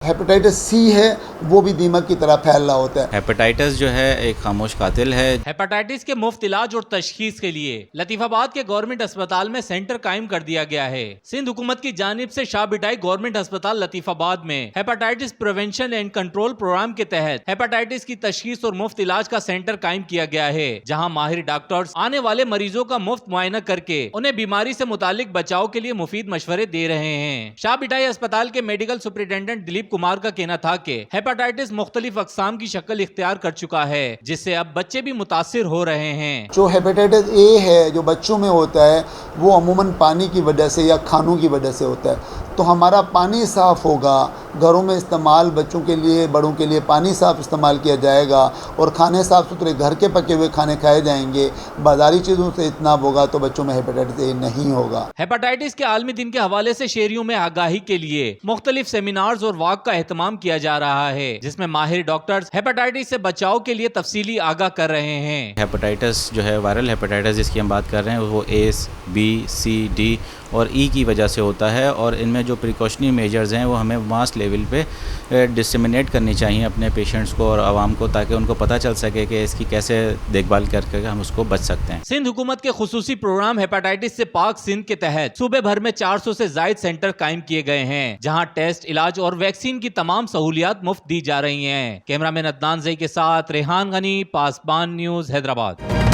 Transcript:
Hepatitis C है वो भी दीमक की तरह फैल रहा होता है। हेपेटाइटिस जो है एक खामोश कातिल है। हेपेटाइटिस के मुफ्त इलाज और तशखीस के लिए लतीफाबाद के गवर्नमेंट अस्पताल में सेंटर कायम कर दिया गया है। सिंध हुकूमत की जानिब से शाह बिटाई गवर्नमेंट अस्पताल लतीफाबाद में hepatitis prevention and control programme के तहत हेपेटाइटिस की तशखीस और मुफ्त इलाज का सेंटर कायम किया गया है, जहां माहिर डॉक्टर्स आने वाले मरीजों का मुफ्त मुआयना करके उन्हें बीमारी से मुतालिक बचाव के लिए मुफीद मशवरे दे रहे हैं। शाह बिटाई अस्पताल के मेडिकल सुपरिटेंडेंट दिलीप कुमार का कहना था कि हेपेटाइटिस मुख्तलिफ अकसाम की शक्ल इख्तियार कर चुका है, जिससे अब बच्चे भी मुतासिर हो रहे हैं। जो हेपेटाइटिस ए है जो बच्चों में होता है वो अमूमन पानी की वजह से या खानों की वजह से होता है। तो हमारा पानी साफ़ होगा, घरों में इस्तेमाल बच्चों के लिए बड़ों के लिए पानी साफ़ इस्तेमाल किया जाएगा और खाने साफ़ सुथरे घर के पके हुए खाने खाए जाएंगे, बाजारी चीज़ों से इतनाब होगा तो बच्चों में हेपेटाइटिस ए नहीं होगा। हेपेटाइटिस के आलमी दिन के हवाले से शहरियों में आगाही के लिए मुख्तलिफ सेमिनार्स और वाक का एहतमाम किया जा रहा है, जिसमें माहिर डॉक्टर्स हेपेटाइटिस से बचाव के लिए तफसीली आगाह कर रहे हैं। हेपेटाइटिस जो है वायरल हेपेटाइटिस जिसकी हम बात कर रहे हैं वो ए, बी, सी, डी और ई की वजह से होता है, और इनमें जो प्रिकॉशनरी मेजर्स हैं वो हमें मास लेवल पे डिसमिनेट करनी चाहिए अपने पेशेंट्स को और आवाम को, ताकि उनको पता चल सके कि इसकी कैसे देखभाल करके हम उसको बच सकते हैं। सिंध हुकूमत के खुसूसी प्रोग्राम हेपेटाइटिस से पाक सिंध के तहत सूबे भर में 400 से जायद सेंटर कायम किए गए हैं, जहां टेस्ट, इलाज और वैक्सीन की तमाम सहूलियात मुफ्त दी जा रही हैं। कैमरामैन अदनान ज़ई के साथ रेहान गनी, पासबान न्यूज़, हैदराबाद।